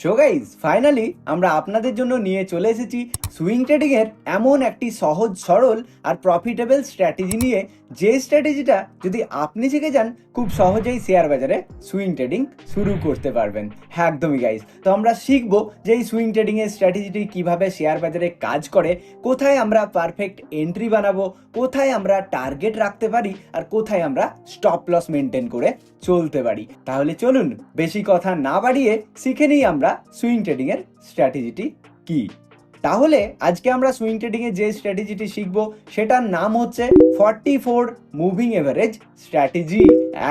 So guys finally আমরা আপনাদের জন্য নিয়ে চলে এসেছি সুইং ট্রেডিং এর এমন একটি সহজ সরল আর প্রফিটেবল স্ট্র্যাটেজি নিয়ে, যে স্ট্র্যাটেজিটা যদি আপনি শিখে যান খুব সহজেই শেয়ার বাজারে সুইং ট্রেডিং শুরু করতে পারবেন। হ্যাঁ একদমই গাইজ, তো আমরা শিখবো যে এই সুইং ট্রেডিং এর স্ট্র্যাটেজিটি কিভাবে শেয়ার বাজারে কাজ করে, কোথায় আমরা পারফেক্ট এন্ট্রি বানাবো, কোথায় আমরা টার্গেট রাখতে পারি, আর কোথায় আমরা স্টপ লস মেনটেন করে চলতে পারি। তাহলে চলুন বেশি কথা না বাড়িয়ে শিখে নিই আমরা সুইং ট্রেডিং এর স্ট্র্যাটেজিটি কি। তাহলে আজকে আমরা সুইং ট্রেডিং এর যে স্ট্র্যাটেজিটি শিখবো সেটার নাম হচ্ছে 44 মুভিং এভারেজ স্ট্র্যাটেজি।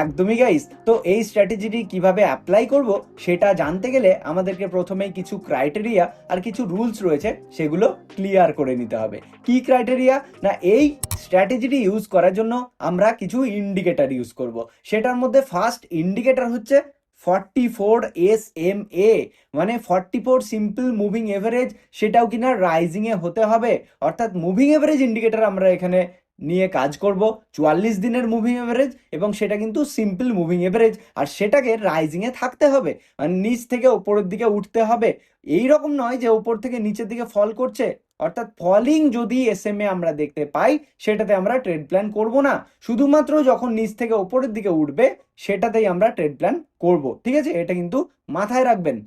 একদমই গাইস, তো এই স্ট্র্যাটেজিটি কিভাবে অ্যাপ্লাই করব সেটা জানতে গেলে আমাদেরকে প্রথমেই কিছু ক্রাইটেরিয়া আর কিছু রুলস রয়েছে সেগুলো ক্লিয়ার করে নিতে হবে। কি ক্রাইটেরিয়া না, এই স্ট্র্যাটেজিটি ইউজ করার জন্য আমরা কিছু ইন্ডিকেটর ইউজ করব। সেটার মধ্যে ফার্স্ট ইন্ডিকেটর হচ্ছে 44 SMA, মানে 44 সিম্পল মুভিং এভারেজ, সেটাও কিনা রাইজিং এ হতে হবে। অর্থাৎ মুভিং এভারেজ ইন্ডিকেটর আমরা এখানে নিয়ে কাজ করব 44 দিনের মুভিং এভারেজ, এবং সেটা কিন্তু সিম্পল মুভিং এভারেজ, আর সেটাকে রাইজিং এ থাকতে হবে, মানে নিচ থেকে উপরের দিকে উঠতে হবে। এই রকম নয় যে উপর থেকে নিচের দিকে ফল করছে, অর্থাৎ ফলিং যদি SMA আমরা দেখতে পাই সেটাতে আমরা ট্রেড প্ল্যান করব না, শুধুমাত্র যখন নিচ থেকে উপরের দিকে উঠবে সেটাতেই আমরা ট্রেড প্ল্যান করব। ঠিক আছে, এটা কিন্তু মাথায় রাখবেন।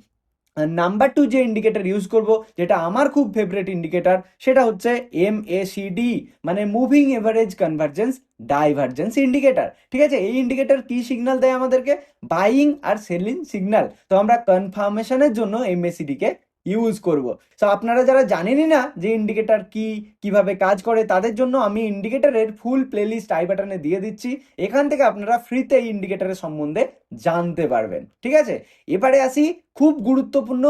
নাম্বার 2 যে ইন্ডিকেটর ইউজ করব, যেটা আমার খুব ফেভারিট ইন্ডিকেটর, সেটা হচ্ছে MACD, মানে moving average convergence divergence indicator. ঠিক আছে, এই ইন্ডিকেটর কি সিগন্যাল দেয় আমাদেরকে? বাইং আর সেলিং সিগন্যাল। তো আমরা কনফার্মেশনের জন্য MACD কে ইউজ করব। তো আপনারা যারা জানেনই না যে ইন্ডিকেটর কি, কিভাবে কাজ করে, তাদের জন্য আমি ইন্ডিকেটরের ফুল প্লেলিস্ট আই বাটনে দিয়ে দিচ্ছি, এখান থেকে আপনারা ফ্রিতে এই ইন্ডিকেটরের সম্বন্ধে জানতে পারবেন। ঠিক আছে, এবারে আসি খুব গুরুত্বপূর্ণ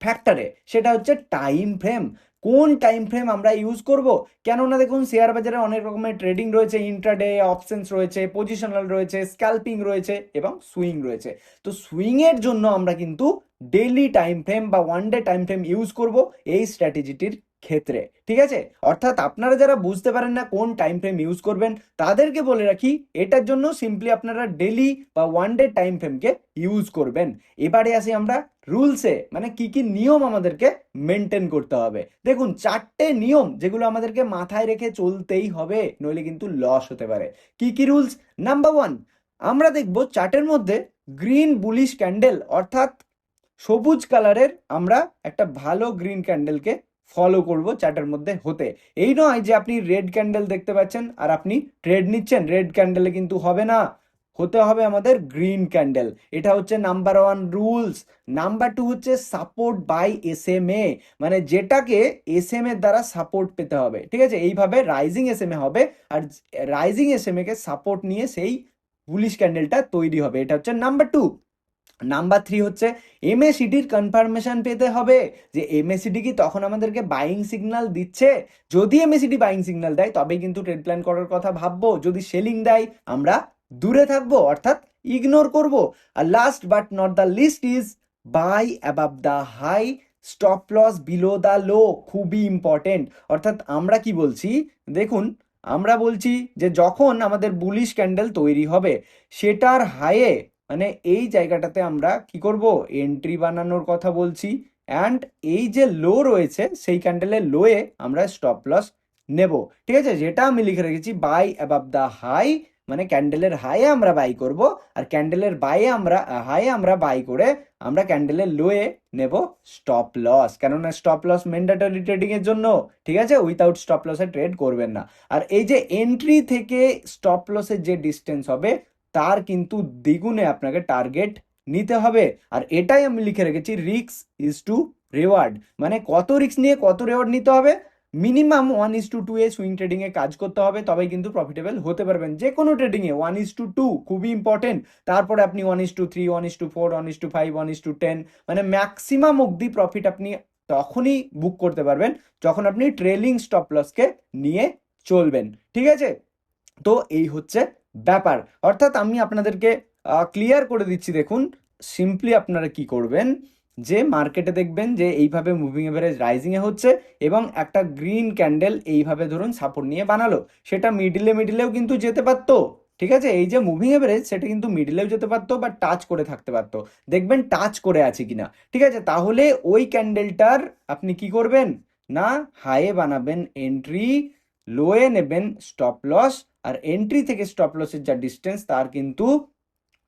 ফ্যাক্টরে, সেটা হচ্ছে টাইম ফ্রেম। কোন টাইম ফ্রেম আমরা ইউজ করব? কেননা দেখুন, শেয়ার বাজারে অনেক রকমের ট্রেডিং রয়েছে, ইন্ট্রাডে, অপশনস রয়েছে, পজিশনাল রয়েছে, স্ক্যালপিং রয়েছে এবং সুইং রয়েছে। তো সুইং এর জন্য আমরা কিন্তু ডেইলি টাইম ফ্রেম বা one day time frame use করব এই স্ট্র্যাটেজিটির ক্ষেত্রে। ঠিক আছে, অর্থাৎ আপনারা যারা বুঝতে পারেন না কোন টাইম ফ্রেম ইউজ করবেন, তাদেরকে বলে রাখি এটার জন্য সিম্পলি আপনারা ডেইলি বা ওয়ান ডে টাইম ফ্রেমকে ইউজ করবেন। এবারে আসি আমরা রুলসে, মানে কি কি নিয়ম আমাদেরকে মেনটেন করতে হবে। দেখুন, 4টে নিয়ম যেগুলো আমাদেরকে মাথায় রেখে চলতেই হবে, নইলে কিন্তু লস হতে পারে। কি কি রুলস? নাম্বার 1, আমরা দেখব চার্টের মধ্যে গ্রিন বুলিশ ক্যান্ডেল, অর্থাৎ সবুজ কালারের আমরা একটা ভালো গ্রিন ক্যান্ডেলকে ফলো করব চার্টের মধ্যে হতে। এই নয় যে আপনি রেড ক্যান্ডেল দেখতে পাচ্ছেন আর আপনি ট্রেড নিচ্ছেন, রেড ক্যান্ডেলে কিন্তু হবে না, হতে হবে আমাদের গ্রিন ক্যান্ডেল। এটা হচ্ছে নাম্বার 1 রুলস। নাম্বার 2 হচ্ছে সাপোর্ট বাই SMA, মানে যেটাকে SMA এর দ্বারা সাপোর্ট পেতে হবে। ঠিক আছে, এইভাবে রাইজিং SMA হবে, are rising SMA K support নিয়ে সেই বুলিশ ক্যান্ডেলটা তৈরি হবে। এটা হচ্ছে নাম্বার 2। নাম্বার 3 হচ্ছে MACDর কনফার্মেশন পেতে হবে, যে MACD কি তখন আমাদেরকে বাইং সিগন্যাল দিচ্ছে। যদি MACD বাইং সিগন্যাল দেয় তবেই কিন্তু ট্রেড প্ল্যান করার কথা ভাববো, যদি সেলিং দেয় আমরা দূরে থাকবো, অর্থাৎ ইগনোর করব। আর last but not the least is buy above the high, stop loss below the low. খুবই ইম্পর্টেন্ট। অর্থাৎ আমরা কি বলছি দেখুন, আমরা বলছি যে যখন আমাদের বুলিশ ক্যান্ডেল তৈরি হবে সেটার হাইয়ে, মানে এই জায়গাটাতে আমরা কি করব? এন্ট্রি বানানোর কথা বলছি। অ্যান্ড এই যে লো রয়েছে সেই ক্যান্ডেলের লোয়ে আমরা স্টপ লস নেব। ঠিক আছে, যেটা আমি লিখে রেখেছি বাই অ্যাবাভ দ্য হাই, মানে ক্যান্ডেলের হাইয়ে আমরা বাই করব, আর ক্যান্ডেলের হাইয়ে আমরা বাই করে আমরা ক্যান্ডেলের লোয়ে নেব স্টপ লস, কেননা স্টপ লস ম্যান্ডেটরি ট্রেডিং এর জন্য। ঠিক আছে, উইথাউট স্টপ লসে ট্রেড করবেন না। আর এই যে এন্ট্রি থেকে স্টপ লসের যে ডিস্টেন্স হবে তার কিন্তু দ্বিগুণে আপনাকে টার্গেট নিতে হবে। আর এটাই আমি লিখে রেখেছি রিস্ক ইজ টু রেওয়ার্ড, মানে কত রিস্ক নিয়ে কত রেওয়ার্ড নিতে হবে। মিনিমাম 1:2 এ সুইং ট্রেডিং এ কাজ করতে হবে, তবেই কিন্তু প্রফিটেবল হতে পারবেন। যে কোনো ট্রেডিং এ 1:2 খুবই ইম্পর্টেন্ট। তারপরে আপনি 1:3, 1:4, 1:5, 1:10, মানে ম্যাক্সিমাম অবধি প্রফিট আপনি তখনই বুক করতে পারবেন যখন আপনি ট্রেলিং স্টপ লসকে নিয়ে চলবেন। ঠিক আছে, তো এই হচ্ছে ব্যাপার। অর্থাৎ আমি আপনাদেরকে ক্লিয়ার করে দিচ্ছি। দেখুন, সিম্পলি আপনারা কি করবেন, যে মার্কেটে দেখবেন যে এইভাবে মুভিং এভারেজ রাইজিং এ হচ্ছে এবং একটা গ্রিন ক্যান্ডেল এইভাবে ধরুন সাপোর্ট নিয়ে বানালো, সেটা মিডিলেও কিন্তু যেতে পারতো, ঠিক আছে, এই যে মুভিং এভারেজ সেটা কিন্তু মিডলেও যেতে পারতো বা টাচ করে থাকতে পারতো, দেখবেন টাচ করে আছে কিনা। ঠিক আছে, তাহলে ওই ক্যান্ডেলটার আপনি কি করবেন না, হাইয়ে বানাবেন এন্ট্রি, লোয়ে নেবেন স্টপ লস, আর এন্ট্রি থেকে স্টপ লসের যা ডিস্টেন্স তার কিন্তু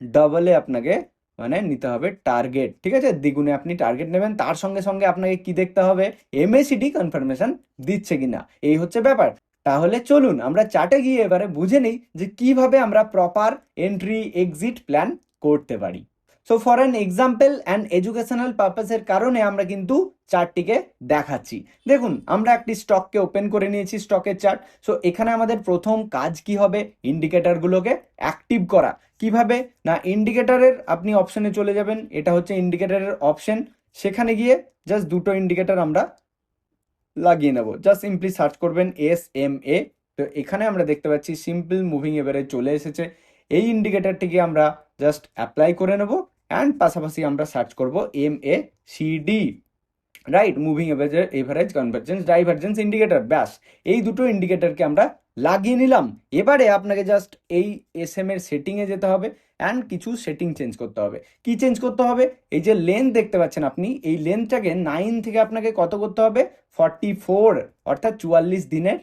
ডবলে আপনাকে মানে নিতে হবে টার্গেট। ঠিক আছে, দ্বিগুণে আপনি টার্গেট নেবেন, তার সঙ্গে সঙ্গে আপনাকে কি দেখতে হবে, এমএসিডি কনফার্মেশন দিচ্ছে কিনা, এই হচ্ছে ব্যাপার। তাহলে চলুন আমরা চার্টে গিয়ে এবারে বুঝে নিই যে কিভাবে আমরা প্রপার এন্ট্রি এক্সিট প্ল্যান করতে পারি। So for an example and educational পারপাসের কারণে আমরা কিন্তু চার্টটিকে দেখাচ্ছি। দেখুন আমরা একটি স্টককে ওপেন করে নিয়েছি, স্টকের চার্ট। সো এখানে আমাদের প্রথম কাজ কি হবে, ইন্ডিকেটরগুলোকে অ্যাক্টিভ করা। কিভাবে না, ইন্ডিকেটরের আপনি অপশনে চলে যাবেন, এটা হচ্ছে ইন্ডিকেটরের অপশন, সেখানে গিয়ে জাস্ট দুটো ইন্ডিকেটর আমরা লাগিয়ে নেব। জাস্ট সিম্পলি সার্চ করবেন SMA। তো এখানে আমরা দেখতে পাচ্ছি সিম্পল মুভিং এভারেজ চলে এসেছে, এই ইন্ডিকেটরটিকে আমরা জাস্ট অ্যাপ্লাই করে নেব অ্যান্ড পাশাপাশি আমরা সার্চ করব MACD, right, moving average convergence divergence indicator. ব্যাস, এই দুটো ইন্ডিকেটরকে আমরা লাগিয়ে নিলাম। এবারে আপনাকে জাস্ট এই SM এর সেটিংয়ে যেতে হবে অ্যান্ড কিছু সেটিং চেঞ্জ করতে হবে। কি চেঞ্জ করতে হবে, এই যে লেন্থ দেখতে পাচ্ছেন আপনি, এই লেন্থটাকে 9 থেকে আপনাকে কত করতে হবে, 44, অর্থাৎ 44 দিনের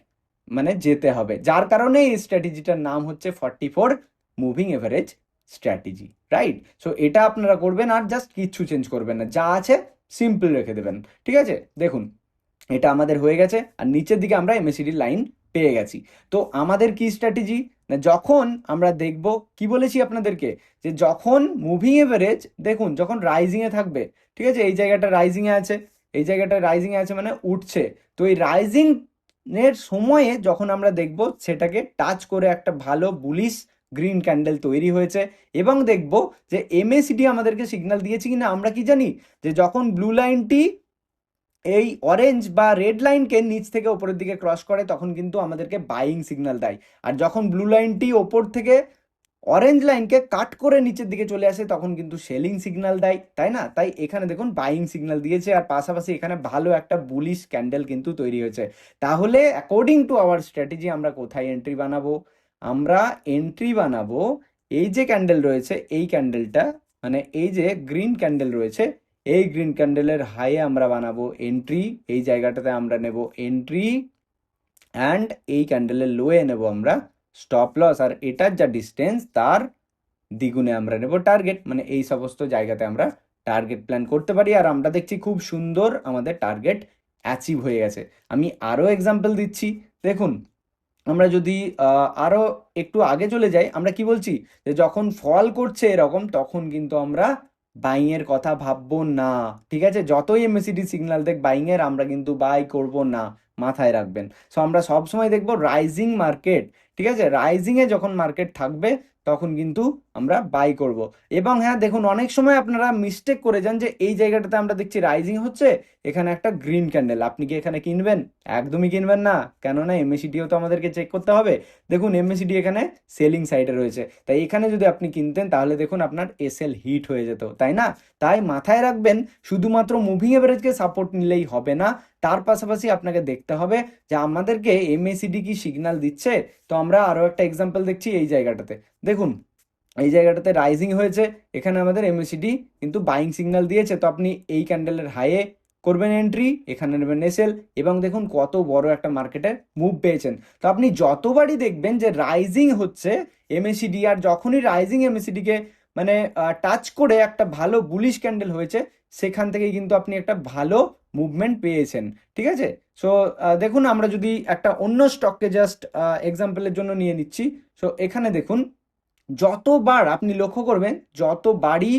মানে যেতে হবে, যার কারণে এই স্ট্র্যাটেজিটার নাম হচ্ছে 44 moving average strategy, right. So এটা আপনারা করবেন আর জাস্ট কিচ্ছু চেঞ্জ করবেন না, যা আছে সিম্পল রেখে দেবেন। ঠিক আছে, দেখুন এটা আমাদের হয়ে গেছে আর নিচের দিকে আমরা MACD লাইন পেয়ে গেছি। তো আমাদের কি স্ট্র্যাটেজি না, যখন আমরা দেখব, কি বলেছি আপনাদেরকে, যে যখন মুভিং এভারেজ দেখুন যখন রাইজিংয়ে থাকবে, ঠিক আছে, এই জায়গাটা রাইজিংয়ে আছে, এই জায়গাটা রাইজিংয়ে আছে মানে উঠছে, তো এই রাইজিং এর সময়ে যখন আমরা দেখব সেটাকে টাচ করে একটা ভালো বুলিশ গ্রিন ক্যান্ডেল তৈরি হয়েছে, এবং দেখব যে MACD আমাদেরকে সিগন্যাল দিয়েছে কিনা। আমরা কি জানি যে যখন ব্লু লাইনটি এই অরেঞ্জ বা রেড লাইনকে নিচ থেকে ওপরের দিকে ক্রস করে তখন কিন্তু আমাদেরকে বাইং সিগন্যাল দেয়, আর যখন ব্লু লাইনটি ওপর থেকে অরেঞ্জ লাইনকে কাট করে নিচের দিকে চলে আসে তখন কিন্তু সেলিং সিগন্যাল দেয়, তাই না? তাই এখানে দেখুন বাইং সিগন্যাল দিয়েছে আর পাশাপাশি এখানে ভালো একটা বুলিশ ক্যান্ডেল কিন্তু তৈরি হয়েছে। তাহলে অ্যাকর্ডিং টু আওয়ার স্ট্র্যাটেজি আমরা কোথায় এন্ট্রি বানাবো, আমরা এন্ট্রি বানাবো এই যে ক্যান্ডেল রয়েছে, এই ক্যান্ডেলটা মানে এই যে গ্রিন ক্যান্ডেল রয়েছে, এই গ্রিন ক্যান্ডেলের হাইয়ে আমরা বানাবো এন্ট্রি, এই জায়গাটাতে আমরা নেব এন্ট্রি, অ্যান্ড এই ক্যান্ডেলের লোয়ে নেব আমরা স্টপ লস, আর এটার যা ডিস্টেন্স তার দ্বিগুণে আমরা নেব টার্গেট। মানে এই সমস্ত জায়গাতে আমরা টার্গেট প্ল্যান করতে পারি, আর আমরা দেখছি খুব সুন্দর আমাদের টার্গেট অ্যাচিভ হয়ে গেছে। আমি আরও এক্সাম্পল দিচ্ছি, দেখুন আমরা যদি আরও একটু আগে চলে যাই, আমরা কি বলছি যে যখন ফল করছে এরকম তখন কিন্তু আমরা বাইং এর কথা ভাববো না। ঠিক আছে, যতই MACD সিগন্যাল দেখ বাইং এর, আমরা কিন্তু বাই করব না, মাথায় রাখবেন। সো আমরা সব সময় দেখবো রাইজিং মার্কেট, ঠিক আছে, রাইজিং এ যখন মার্কেট থাকবে তখন কিন্তু আমরা বাই করব। এবং হ্যাঁ দেখুন অনেক সময় আপনারা মিস্টেক করে যান যে এই জায়গাটাতে আমরা দেখছি রাইজিং হচ্ছে, এখানে একটা গ্রিন ক্যান্ডেল, আপনি কি এখানে কিনবেন? একদমই কিনবেন না, কেননা MACDও তো আমাদেরকে চেক করতে হবে। দেখুন MACD এখানে সেলিং সাইডে রয়েছে, তাই এখানে যদি আপনি কিনতেন তাহলে দেখুন আপনার SL হিট হয়ে যেত, তাই না? তাই মাথায় রাখবেন শুধুমাত্র মুভিং এভারেজকে সাপোর্ট নিলেই হবে না, তার পাশাপাশি আপনাকে দেখতে হবে যে আমাদেরকে MACD কি সিগন্যাল দিচ্ছে। তো আমরা আরও একটা এক্সাম্পল দেখছি এই জায়গাটাতে, দেখুন এই জায়গাটাতে রাইজিং হয়েছে, এখানে আমাদের MACD কিন্তু বাইং সিগন্যাল দিয়েছে, তো আপনি এই ক্যান্ডেলের হাইয়ে করবেন এন্ট্রি, এখানে নেবেন SL, এবং দেখুন কত বড় একটা মার্কেটে মুভ পেয়েছেন। তো আপনি যতবারই দেখবেন যে রাইজিং হচ্ছে MACD, আর যখনই রাইজিং MACD কে মানে টাচ করে একটা ভালো বুলিশ ক্যান্ডেল হয়েছে, সেখান থেকেই কিন্তু আপনি একটা ভালো মুভমেন্ট পেয়েছেন। ঠিক আছে, সো দেখুন আমরা যদি একটা অন্য স্টককে জাস্ট এক্সাম্পলের জন্য নিয়ে নিচ্ছি। সো এখানে দেখুন যতবার আপনি লক্ষ্য করবেন, যতবারই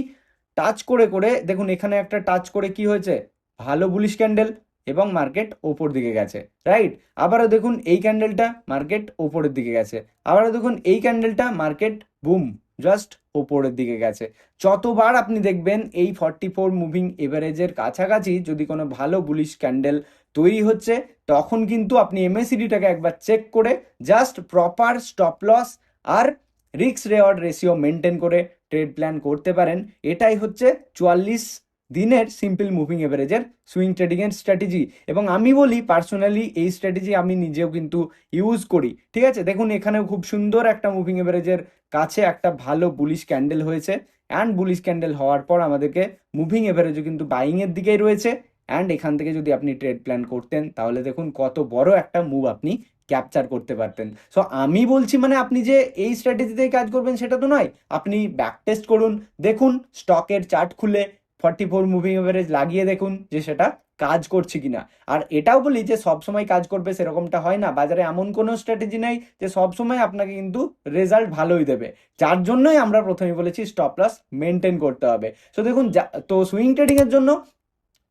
টাচ করে করে দেখুন এখানে একটা টাচ করে কি হয়েছে, ভালো বুলিশ ক্যান্ডেল এবং মার্কেট ওপর দিকে গেছে, রাইট। আবারও দেখুন এই ক্যান্ডেলটা মার্কেট ওপরের দিকে গেছে, আবারও দেখুন এই ক্যান্ডেলটা মার্কেট বুম জাস্ট ওপরের দিকে গেছে। যতবার আপনি দেখবেন এই 44 মুভিং এভারেজের কাছাকাছি যদি কোনো ভালো বুলিশ ক্যান্ডেল তৈরি হচ্ছে, তখন কিন্তু আপনি MACDটাকে একবার চেক করে জাস্ট প্রপার স্টপ লস আর রিস্ক রেওয়ার্ড রেশিও মেনটেন করে ট্রেড প্ল্যান করতে পারেন। এটাই হচ্ছে 44 দিনের সিম্পল মুভিং এভারেজের সুইং ট্রেডিংয়ের স্ট্র্যাটেজি। এবং আমি বলি পার্সোনালি এই স্ট্র্যাটেজি আমি নিজেও কিন্তু ইউজ করি। ঠিক আছে, দেখুন এখানেও খুব সুন্দর একটা মুভিং এভারেজের কাছে একটা ভালো বুলিশ ক্যান্ডেল হয়েছে, অ্যান্ড বুলিশ ক্যান্ডেল হওয়ার পর আমাদেরকে মুভিং এভারেজও কিন্তু বাইংয়ের দিকেই রয়েছে। অ্যান্ড এখান থেকে যদি আপনি ট্রেড প্ল্যান করতেন তাহলে দেখুন কত বড় একটা মুভ আপনি ক্যাপচার করতে পারতেন। সো আমি বলছি মানে আপনি যে এই স্ট্র্যাটেজিতেই কাজ করবেন সেটা তো নয়, আপনি ব্যাক টেস্ট করুন, দেখুন স্টকের চার্ট খুলে 44 মুভিং এভারেজ লাগিয়ে দেখুন যে সেটা কাজ করছে কিনা। আর এটাও বলি যে সবসময় কাজ করবে সেরকমটা হয় না, বাজারে এমন কোনো স্ট্র্যাটেজি নেই যে সবসময় আপনাকে কিন্তু রেজাল্ট ভালোই দেবে। যার জন্যই আমরা প্রথমেই বলেছি স্টপ লস মেনটেন করতে হবে। তো দেখুন তো সুইং ট্রেডিংয়ের জন্য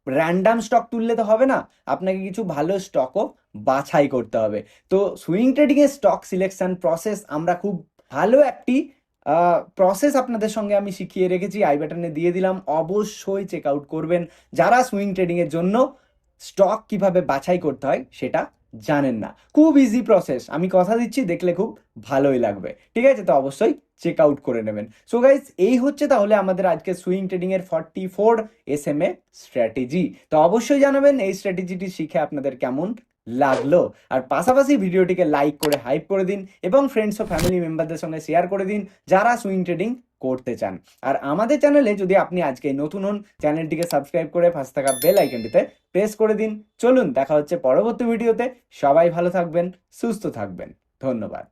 র্যান্ডাম স্টক তুললে তো হবে না, আপনাকে কিছু ভালো স্টকও বাছাই করতে হবে। তো সুইং ট্রেডিং এর স্টক সিলেকশন প্রসেস আমরা খুব ভালো একটি প্রসেস আপনাদের সঙ্গে আমি শিখিয়ে রেখেছি, আই বাটনে দিয়ে দিলাম, অবশ্যই চেক আউট করবেন যারা সুইং ট্রেডিং এর জন্য স্টক কিভাবে বাছাই করতে হয় সেটা জানেন না। খুব ইজি প্রসেস, আমি কথা দিচ্ছি দেখলে খুব ভালোই লাগবে। ঠিক আছে, তো অবশ্যই চেক আউট করে নেবেন। সো গাইজ এই হচ্ছে তাহলে আমাদের আজকে সুইং ট্রেডিং এর 44 SMA স্ট্র্যাটেজি। তো অবশ্যই জানাবেন এই স্ট্র্যাটেজিটি শিখে আপনাদের কেমন লাগলো, আর পাশাপাশি ভিডিওটিকে লাইক করে হাইপ করে দিন এবং ফ্রেন্ডস ও ফ্যামিলি মেম্বারদের সঙ্গে শেয়ার করে দিন যারা সুইং ট্রেডিং করতে চান। আর আমাদের চ্যানেলে যদি আপনি আজকে নতুন হন, চ্যানেলটিকে সাবস্ক্রাইব করে পাশে থাকা বেল আইকনটিতে প্রেস করে দিন। চলুন দেখা হচ্ছে পরবর্তী ভিডিওতে। সবাই ভালো থাকবেন, সুস্থ থাকবেন, ধন্যবাদ।